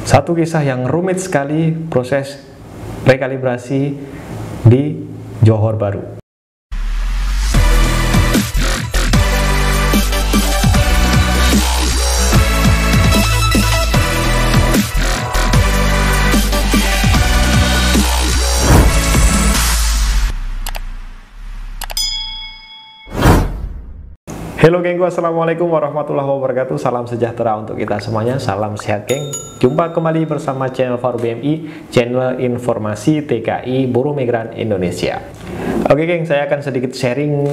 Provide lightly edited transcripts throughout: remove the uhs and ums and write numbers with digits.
Satu kisah yang rumit sekali proses rekalibrasi di Johor Bahru. Halo gengku, assalamualaikum warahmatullahi wabarakatuh. Salam sejahtera untuk kita semuanya. Salam sehat geng. Jumpa kembali bersama channel Faru BMI, channel informasi TKI Buruh Migran Indonesia. Oke geng, saya akan sedikit sharing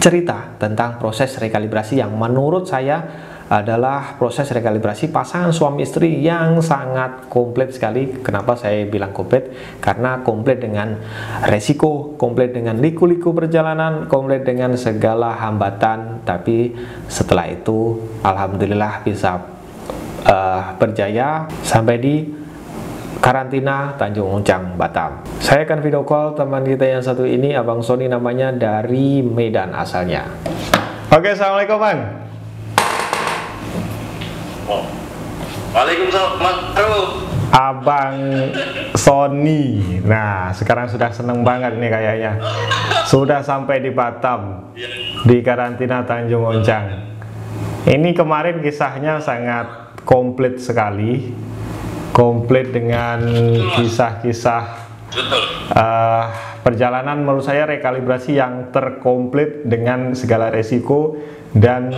cerita tentang proses rekalibrasi yang menurut saya adalah proses rekalibrasi pasangan suami istri yang sangat komplit sekali. Kenapa saya bilang komplit? Karena komplit dengan resiko, komplit dengan liku-liku perjalanan, komplit dengan segala hambatan. Tapi setelah itu alhamdulillah bisa berjaya sampai di karantina Tanjung Uncang, Batam. Saya akan video call teman kita yang satu ini, Abang Sony namanya, dari Medan asalnya. Oke, assalamualaikum Bang. Waalaikumsalam, Mas. Abang Sony. Nah, sekarang sudah seneng banget nih kayaknya. Sudah sampai di Batam, di karantina Tanjung Uncang. Ini kemarin kisahnya sangat komplit sekali. Komplit dengan kisah-kisah perjalanan, menurut saya rekalibrasi yang terkomplit dengan segala resiko dan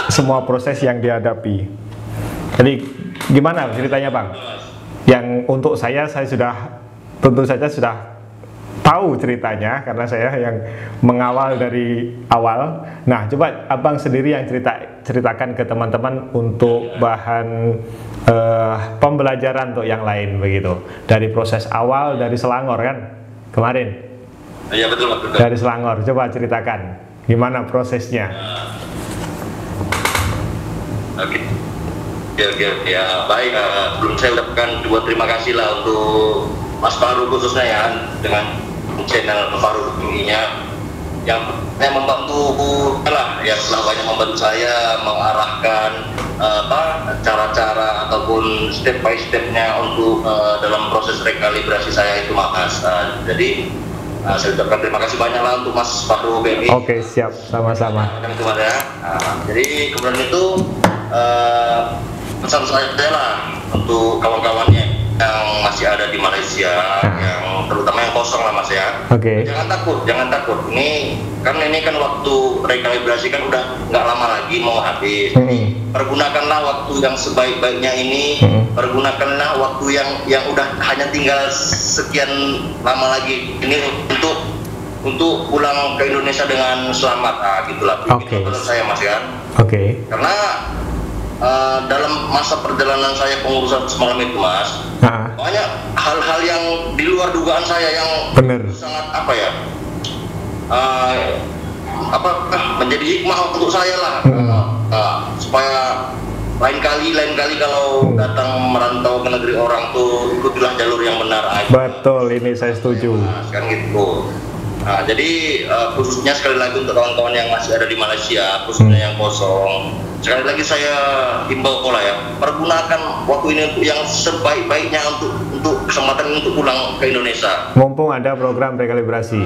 semua proses yang dihadapi. Jadi gimana ceritanya Bang? Yang untuk saya sudah tentu saja sudah tahu ceritanya karena saya yang mengawal dari awal. Nah, coba Abang sendiri yang ceritakan ke teman-teman untuk bahan pembelajaran untuk yang lain begitu. Dari proses awal dari Selangor kan kemarin. Iya betul. Dari Selangor, coba ceritakan gimana prosesnya. Oke. Ya baik, sebelum saya ucapkan dua terima kasih lah untuk Mas Faru khususnya ya, dengan channel Faru ini-nya yang membantu lah, ya telah banyak membantu saya mengarahkan cara-cara ataupun step by stepnya untuk dalam proses rekalibrasi saya itu Mas. Jadi saya ucapkan terima kasih banyak lah untuk Mas Faru BMI. Oke, siap, sama-sama. Jadi kemudian itu pesan saya lah untuk kawan-kawannya yang masih ada di Malaysia, yang terutama yang kosong lah Mas ya. Oke. Jangan takut. Ini kan waktu rekalibrasi kan udah nggak lama lagi mau habis. Pergunakanlah waktu yang sebaik-baiknya ini. Pergunakanlah waktu yang udah hanya tinggal sekian lama lagi ini untuk pulang ke Indonesia dengan selamat. Gitulah. Oke. Menurut saya Mas ya. Oke. Karena dalam masa perjalanan saya pengurusan semalam itu Mas, banyak hal-hal yang di luar dugaan saya yang sangat menjadi hikmah untuk saya lah, supaya lain kali kalau datang merantau ke negeri orang tuh ikutilah jalur yang benar aja. Betul, ini saya setuju. Kan gitu. Nah, jadi khususnya sekali lagi untuk kawan-kawan yang masih ada di Malaysia, khususnya yang kosong, sekali lagi saya himbau pola ya, pergunakan waktu ini untuk yang sebaik-baiknya untuk kesempatan untuk pulang ke Indonesia. Mumpung ada program rekalibrasi.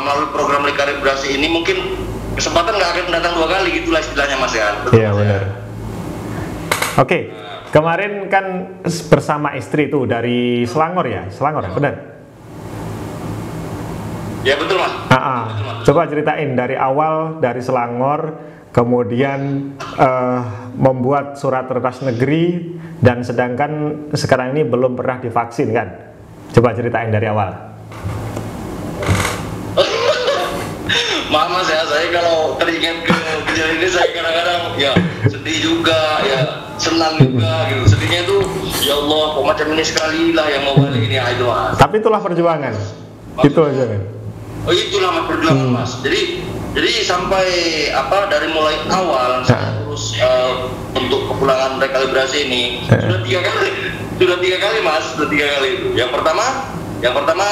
Melalui program rekalibrasi ini mungkin kesempatan nggak akan datang dua kali, gitulah istilahnya Mas ya. Iya benar. Oke, kemarin kan bersama istri tuh dari Selangor ya, benar? Ya betul Mas. Coba ceritain dari awal dari Selangor, kemudian membuat surat tertas negeri, dan sedangkan sekarang ini belum pernah divaksin kan? Coba ceritain dari awal. Maaf Mas ya, saya kalau teringat ke kejadian ini saya kadang-kadang ya sedih juga, ya senang juga gitu. Sedihnya itu ya Allah, kok macam ini sekali lah yang mau balik ini aja Mas. Tapi itulah perjuangan. Itu aja kan. Oh itulah perjuangan Mas. Jadi sampai dari mulai awal saya terus untuk kepulangan rekalibrasi ini sudah tiga kali Mas, itu. Yang pertama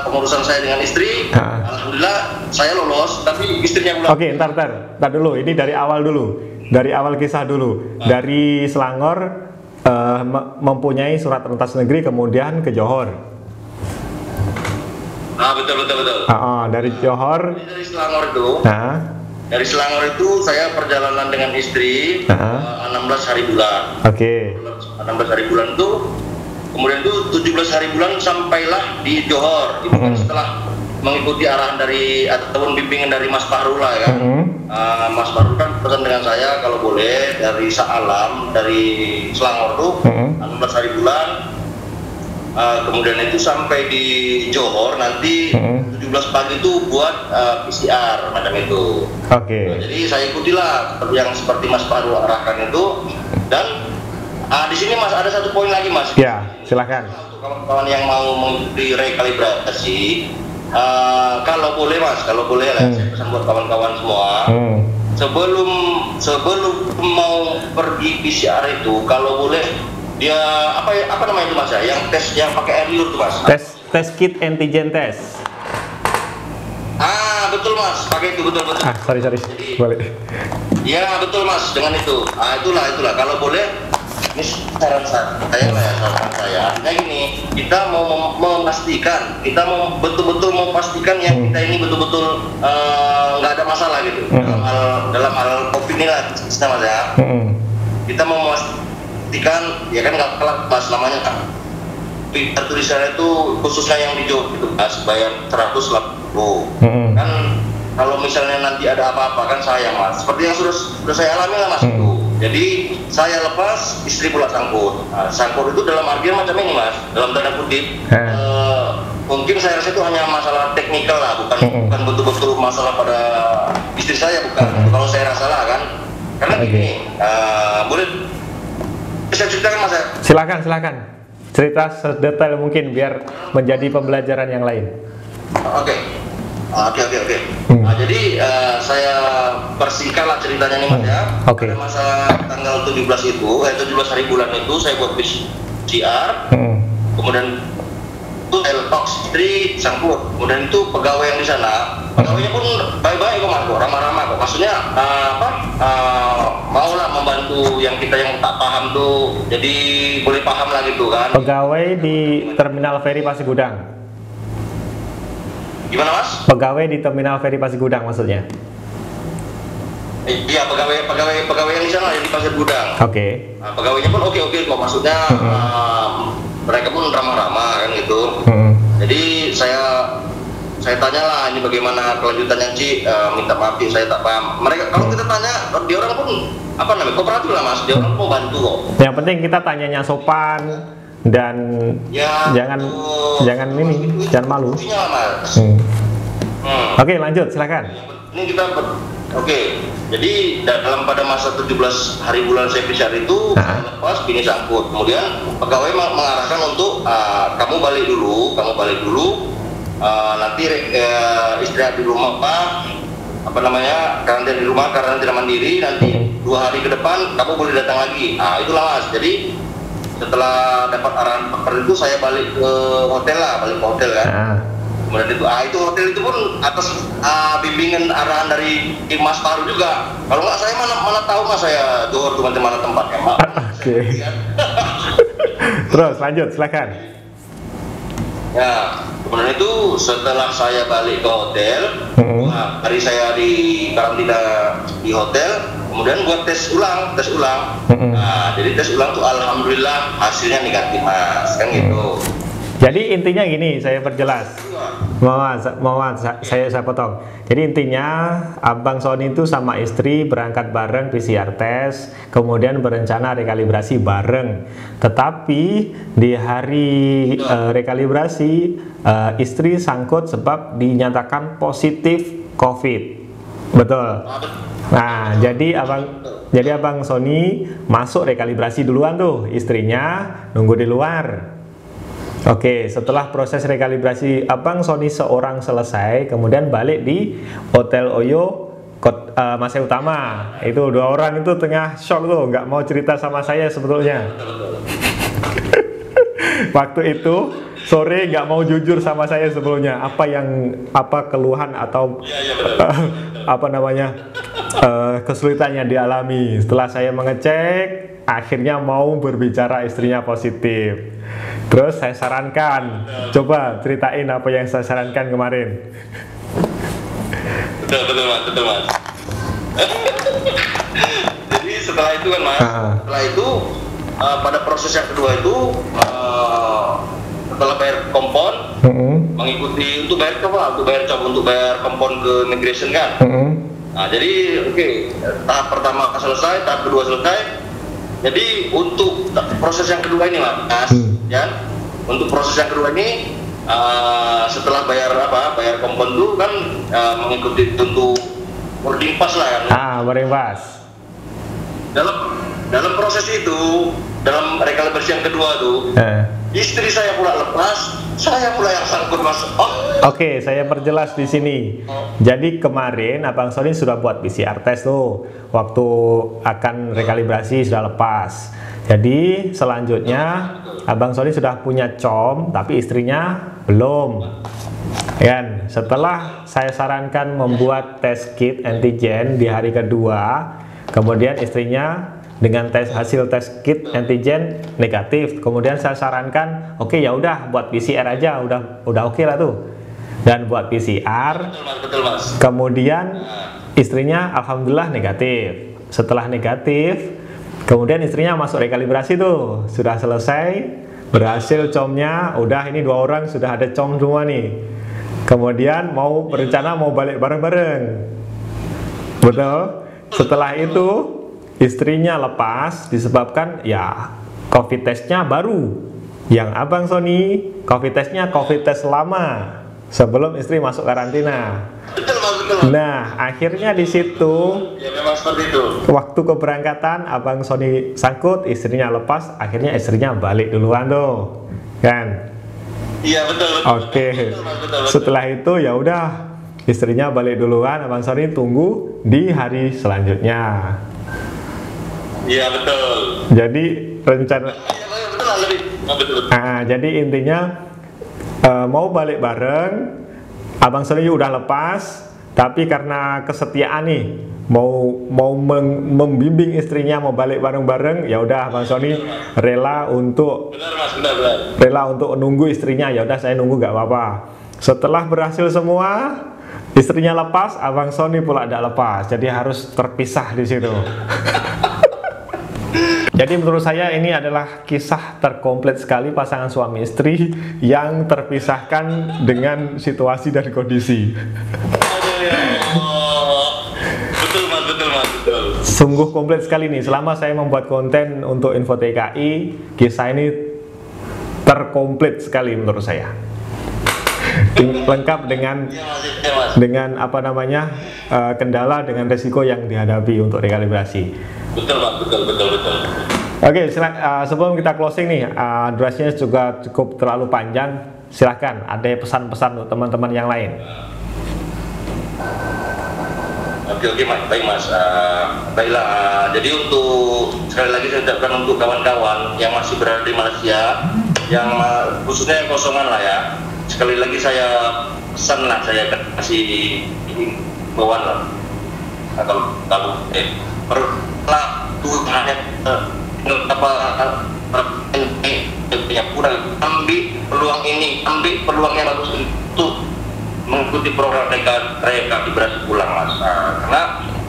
pengurusan saya dengan istri, alhamdulillah saya lolos, tapi istrinya belum. Oke, ntar dulu. Ini dari awal dulu. dari awal kisah dulu. Dari Selangor mempunyai surat rentas negeri, kemudian ke Johor. Betul. Dari Johor. Dari Selangor itu. Dari Selangor itu saya perjalanan dengan istri 16 hari bulan. Oke. 16 hari bulan itu, kemudian itu 17 hari bulan sampailah di Johor. Itu kan setelah mengikuti arahan dari ataupun bimbingan dari Mas Fahrul lah ya. Mas Fahrul kan pesan dengan saya kalau boleh dari Sa'alam, dari Selangor tuh 16 hari bulan. Kemudian itu sampai di Johor nanti 17 pagi itu buat PCR macam itu. Oke. Jadi saya ikutilah yang seperti Mas Fahrul arahkan itu. Dan di sini Mas ada satu poin lagi Mas. Ya, silakan. Untuk kawan-kawan yang mau mengikuti rekalibrasi, kalau boleh Mas, kalau boleh lah, saya pesan buat kawan-kawan semua. Sebelum mau pergi PCR itu, kalau boleh dia apa namanya itu Mas ya, yang tes yang pakai air liur tuh Mas. Tes kit antigen test. Betul Mas, pakai itu betul. Sorry. Balik. Ya betul Mas, dengan itu. Itulah kalau boleh. Ini saran saya. Nah ini kita mau memastikan, kita mau betul-betul memastikan yang kita ini betul-betul nggak ada masalah gitu dalam hal COVID ini lah, Mas ya. Kita mau memastikan, ya kan nggak kelak Mas namanya kan. Tulisannya itu khususnya yang di Johor itu Mas bayar 180. Kan kalau misalnya nanti ada apa-apa kan sayang Mas. Seperti yang sudah saya alami lah Mas itu. Jadi saya lepas, istri pula sangkut. Sangkut itu dalam artian macam ini Mas, dalam tanda kutip. Mungkin saya rasa itu hanya masalah teknikal lah, bukan betul-betul masalah pada istri saya, bukan. Kalau saya rasa lah kan. Karena begini, boleh bisa ceritakan Mas ya? Silakan. Cerita sedetail mungkin biar menjadi pembelajaran yang lain. Oke. Jadi saya persingkatlah ceritanya nih Mas ya. Pada masa tanggal 17 itu, 17 hari bulan itu saya buat PCR. Kemudian itu saya lepas istri sangkut. Kemudian itu pegawai yang di sana, pegawainya pun baik-baik kok Mas, ramah-ramah kok. Maksudnya maulah membantu yang kita yang tak paham tuh, jadi boleh paham lah gitu kan. Pegawai di Terminal Feri Pasigudang. Gimana Mas? Pegawai di Terminal Feri Pasigudang maksudnya? Iya, pegawai yang di sana yang di Pasir Gudang. Oke. Pegawainya pun oke kok, maksudnya mereka pun ramah-ramah kan gitu. Jadi saya tanya lah ini bagaimana kelanjutannya Ci, minta maaf saya tak paham. Mereka kalau kita tanya, dia orang pun kooperatif lah Mas, dia orang mau bantu kok. Yang penting kita tanyanya sopan dan ya, jangan malu. Mas. Oke, lanjut silakan. Ini kita jadi dalam pada masa 17 hari bulan saya PCR itu saya lepas bini sangkut. Kemudian pegawai mengarahkan untuk kamu balik dulu, nanti istirahat di rumah karantina di rumah, karantina mandiri, nanti 2 hari ke depan kamu boleh datang lagi. Itulah Mas. Jadi setelah dapat arahan dokter itu saya balik ke hotel kan. Kemudian itu hotel itu pun atas bimbingan arahan dari Mas Fahrul juga. Kalau nggak saya mana tahu Mas saya Johor itu macam mana tempatnya Pak. Oke. Terus lanjut silakan. Ya, kemudian itu setelah saya balik ke hotel, hari saya di karantina di hotel, kemudian buat tes ulang. Jadi tes ulang tuh alhamdulillah hasilnya negatif Mas, kan gitu. Jadi intinya gini, saya perjelas. Saya potong. Jadi intinya Abang Sony itu sama istri berangkat bareng PCR test, kemudian berencana rekalibrasi bareng. Tetapi di hari rekalibrasi istri sangkut sebab dinyatakan positif COVID. Betul. Nah, jadi Abang Sony masuk rekalibrasi duluan tuh, istrinya nunggu di luar. Oke, setelah proses rekalibrasi Abang Sony seorang selesai, kemudian balik di Hotel Oyo Masai Utama. Itu 2 orang itu tengah shock tuh, nggak mau cerita sama saya sebetulnya. Waktu itu sore nggak mau jujur sama saya sebelumnya. Apa keluhan atau kesulitan yang dialami. Setelah saya mengecek, akhirnya mau berbicara istrinya positif. Terus saya sarankan, coba ceritain apa yang saya sarankan kemarin. Betul mas, betul mas. Jadi setelah itu kan mas, setelah itu pada proses yang kedua itu setelah bayar kompon, mengikuti untuk bayar apa? Untuk bayar kompon ke immigration kan. Nah jadi tahap pertama selesai, tahap kedua selesai. Jadi untuk proses yang kedua ini mas, ya, untuk proses yang kedua ini setelah bayar kompon itu kan mengikuti untuk boarding pass lah kan. Boarding pass. Dalam proses itu, dalam rekalibrasi yang kedua tuh, istri saya pula lepas, saya pula yang sangkut mas. Oke, saya perjelas di sini. Jadi kemarin Abang Sony sudah buat PCR test tuh, waktu akan rekalibrasi sudah lepas. Jadi selanjutnya Abang Sony sudah punya com, tapi istrinya belum. Kan? Setelah saya sarankan membuat tes kit antigen di hari kedua, kemudian istrinya dengan hasil tes kit antigen negatif, kemudian saya sarankan, oke ya udah buat PCR aja, udah oke lah tuh. Dan buat PCR, betul, mas. Kemudian istrinya alhamdulillah negatif. Setelah negatif, kemudian istrinya masuk rekalibrasi tuh, sudah selesai, berhasil comnya, udah ini 2 orang sudah ada com semua nih. Kemudian mau berencana mau balik bareng-bareng, betul? Setelah itu istrinya lepas disebabkan ya COVID testnya baru. Yang Abang Sony COVID testnya COVID tes lama sebelum istri masuk karantina. Betul. Nah, akhirnya di situ ya memang seperti itu. Waktu keberangkatan Abang Sony sangkut, istrinya lepas, akhirnya istrinya balik duluan tuh. Kan? Iya, betul. Oke. Betul. Setelah itu ya udah istrinya balik duluan, Abang Sony tunggu di hari selanjutnya. Iya, betul. Jadi rencana betul. Jadi intinya mau balik bareng, Abang Sony udah lepas, tapi karena kesetiaan nih mau membimbing istrinya mau balik bareng-bareng, ya udah Abang Sony rela untuk rela untuk nunggu istrinya, ya udah saya nunggu gak apa-apa. Setelah berhasil semua, istrinya lepas, Abang Sony pula tidak lepas, jadi harus terpisah di situ. Jadi menurut saya ini adalah kisah terkomplit sekali pasangan suami istri yang terpisahkan dengan situasi dan kondisi. Betul. Sungguh komplit sekali nih. Selama saya membuat konten untuk Info TKI, kisah ini terkomplit sekali menurut saya. Lengkap dengan apa namanya kendala dengan resiko yang dihadapi untuk rekalibrasi. Betul. Oke, sebelum kita closing nih, durasinya juga cukup terlalu panjang. Silahkan, ada pesan-pesan untuk teman-teman yang lain. Oke, baik mas. Baiklah, jadi untuk sekali lagi saya ucapkan untuk kawan-kawan yang masih berada di Malaysia, yang khususnya yang kosongan lah ya. Sekali lagi saya pesan lah, saya kasih himbauan lah. Kalau perlah Tuhan ambil peluang ini, ambil peluang yang bagus untuk mengikuti program rekalibrasi pulang mas. Karena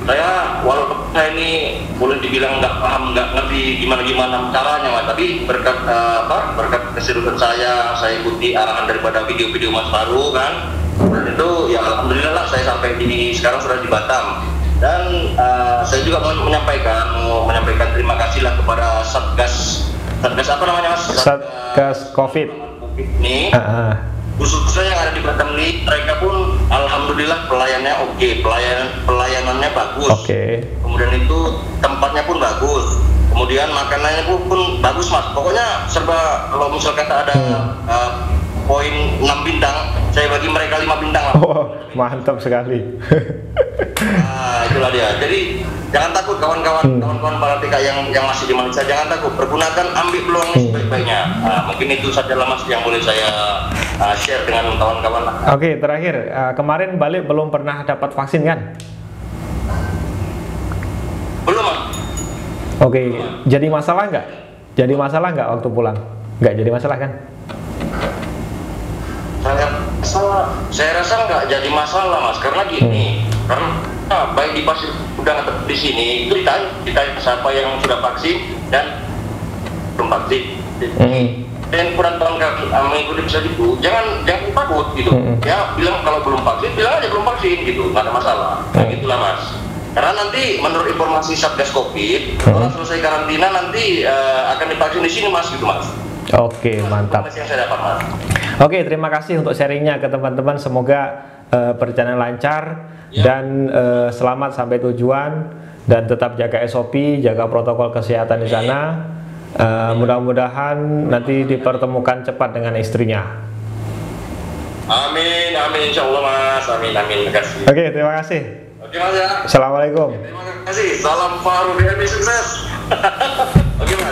saya walaupun saya ini boleh dibilang nggak paham, nggak ngerti gimana caranya mas, tapi berkat keseriusan saya ikuti arahan daripada video-video Mas Faru kan, dan itu ya alhamdulillah lah saya sampai di sekarang sudah di Batam. Dan saya juga mau menyampaikan terima kasih lah kepada Satgas apa namanya mas? Satgas COVID ini. Khususnya yang ada di Batam ini, mereka pun alhamdulillah pelayanannya oke, pelayanannya bagus. Kemudian itu tempatnya pun bagus. Kemudian makanannya pun bagus mas. Pokoknya serba, kalau misal kata ada poin 6 bintang, saya bagi mereka 5 bintang lah. Mantap sekali. Itulah dia. Jadi jangan takut kawan-kawan para TKI yang masih di Malaysia, jangan takut, pergunakan, ambil peluang sebaik-baiknya. Mungkin itu saja lah mas yang boleh saya share dengan kawan-kawan. Oke, terakhir, kemarin balik belum pernah dapat vaksin kan? Oke, jadi masalah nggak? Jadi masalah nggak waktu pulang? Nggak jadi masalah kan? Saya rasa nggak jadi masalah mas, karena gini, karena baik di pasir udah di sini itu ditanya siapa yang sudah vaksin dan belum vaksin. Dan kurang tahun mengikuti bisa itu, jangan takut gitu. Ya bilang kalau belum vaksin, bilang aja belum vaksin gitu, nggak ada masalah. Nah, gitulah mas. Karena nanti menurut informasi Satgas Covid, kalau selesai karantina nanti akan divaksin di sini mas gitu mas. Oke, mantap. Yang saya dapat mas. Oke, terima kasih untuk sharingnya ke teman-teman. Semoga perjalanan lancar dan selamat sampai tujuan, dan tetap jaga SOP, jaga protokol kesehatan di sana. Mudah-mudahan nanti dipertemukan cepat dengan istrinya. Amin, amin, insya Allah mas, amin, amin, terima kasih. Oke, terima kasih. Oke mas ya. Assalamualaikum. Terima kasih, salam Faru BMI sukses. Oke mas.